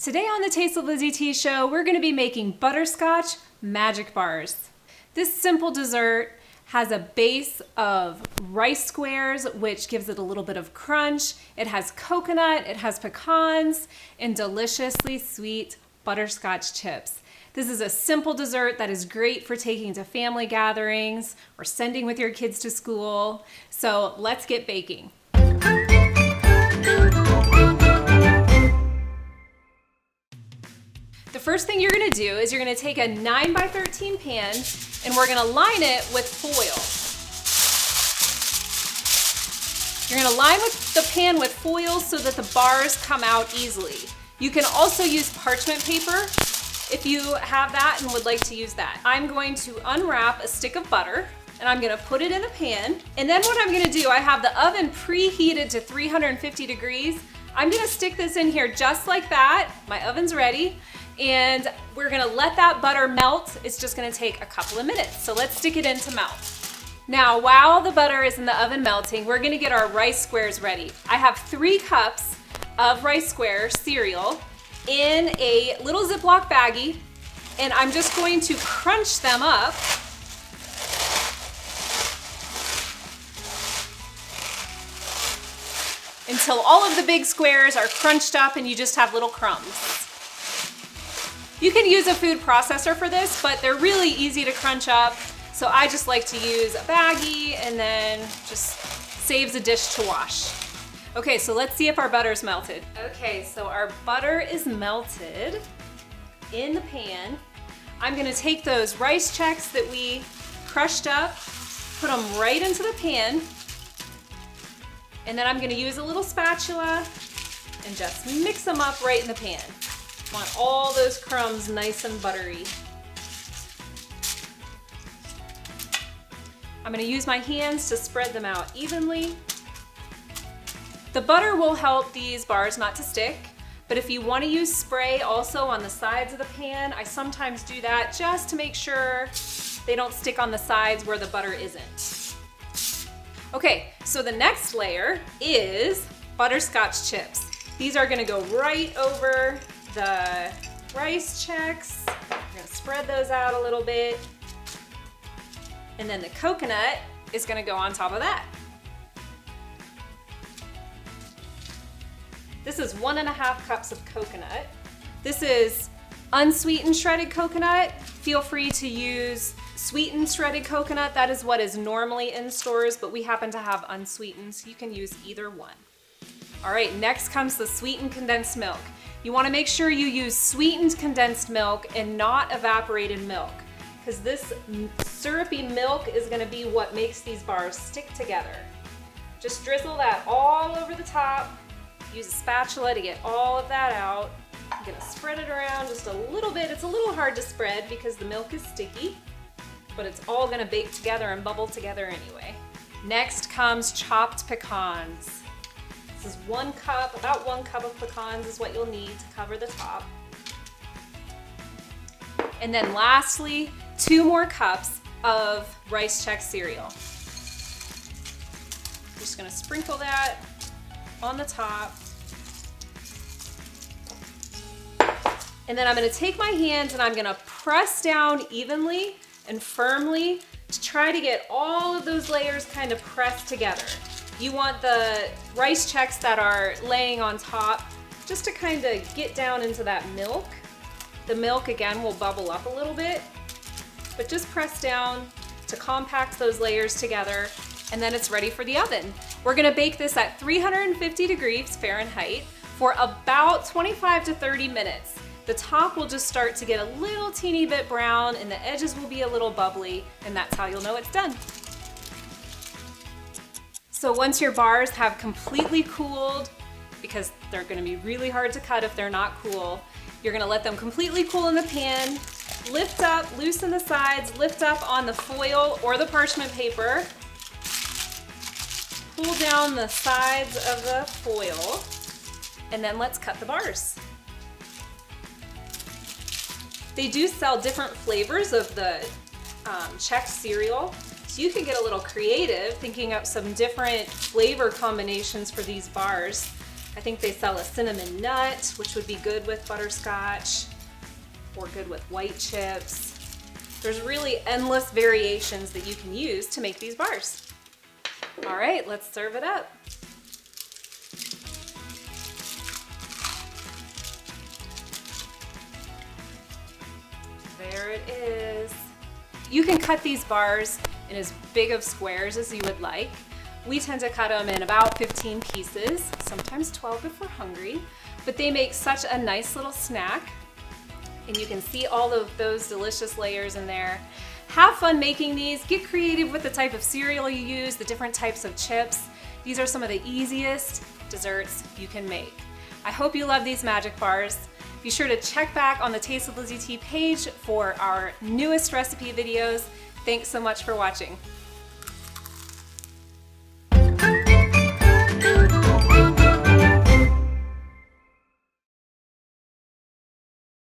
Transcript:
Today on the Taste of Lizzy Tea show, we're going to be making Butterscotch Magic Bars. This simple dessert has a base of rice squares, which gives it a little bit of crunch. It has coconut, it has pecans, and deliciously sweet butterscotch chips. This is a simple dessert that is great for taking to family gatherings or sending with your kids to school. So let's get baking. The first thing you're gonna do is you're gonna take a 9 by 13 pan and we're gonna line it with foil. You're gonna line the pan with foil so that the bars come out easily. You can also use parchment paper if you have that and would like to use that. I'm going to unwrap a stick of butter and I'm gonna put it in the pan. And then what I'm gonna do, I have the oven preheated to 350 degrees. I'm gonna stick this in here just like that. My oven's ready. And we're gonna let that butter melt. It's just gonna take a couple of minutes. So let's stick it in to melt. Now, while the butter is in the oven melting, we're gonna get our rice squares ready. I have 3 cups of rice square cereal in a little Ziploc baggie, and I'm just going to crunch them up. Until all of the big squares are crunched up and you just have little crumbs. You can use a food processor for this, but they're really easy to crunch up. So I just like to use a baggie and then just saves a dish to wash. Okay, so let's see if our butter's melted. Okay, so our butter is melted in the pan. I'm gonna take those rice checks that we crushed up, put them right into the pan, and then I'm gonna use a little spatula and just mix them up right in the pan. Want all those crumbs nice and buttery. I'm gonna use my hands to spread them out evenly. The butter will help these bars not to stick, but if you wanna use spray also on the sides of the pan, I sometimes do that just to make sure they don't stick on the sides where the butter isn't. Okay, so the next layer is butterscotch chips. These are gonna go right over the rice checks. I'm gonna spread those out a little bit. And then the coconut is gonna go on top of that. This is 1.5 cups of coconut. This is unsweetened shredded coconut. Feel free to use sweetened shredded coconut. That is what is normally in stores, but we happen to have unsweetened, so you can use either one. All right, next comes the sweetened condensed milk. You wanna make sure you use sweetened condensed milk and not evaporated milk, because this syrupy milk is gonna be what makes these bars stick together. Just drizzle that all over the top. Use a spatula to get all of that out. I'm gonna spread it around just a little bit. It's a little hard to spread because the milk is sticky, but it's all gonna bake together and bubble together anyway. Next comes chopped pecans. This is 1 cup, about 1 cup of pecans is what you'll need to cover the top. And then lastly, 2 more cups of rice check cereal. I'm just gonna sprinkle that on the top. And then I'm gonna take my hands and I'm gonna press down evenly and firmly to try to get all of those layers kind of pressed together. You want the rice checks that are laying on top just to kind of get down into that milk. The milk again will bubble up a little bit, but just press down to compact those layers together, and then it's ready for the oven. We're gonna bake this at 350 degrees Fahrenheit for about 25 to 30 minutes. The top will just start to get a little teeny bit brown and the edges will be a little bubbly, and that's how you'll know it's done. So once your bars have completely cooled, because they're gonna be really hard to cut if they're not cool, you're gonna let them completely cool in the pan, lift up, loosen the sides, lift up on the foil or the parchment paper, pull down the sides of the foil, and then let's cut the bars. They do sell different flavors of the checked cereal. So you can get a little creative thinking up some different flavor combinations for these bars. I think they sell a cinnamon nut, which would be good with butterscotch or good with white chips. There's really endless variations that you can use to make these bars. All right, let's serve it up. There it is. You can cut these bars in as big of squares as you would like. We tend to cut them in about 15 pieces, sometimes 12 if we're hungry, but they make such a nice little snack. And you can see all of those delicious layers in there. Have fun making these. Get creative with the type of cereal you use, the different types of chips. These are some of the easiest desserts you can make. I hope you love these magic bars. Be sure to check back on the Taste of Lizzy T page for our newest recipe videos. Thanks so much for watching.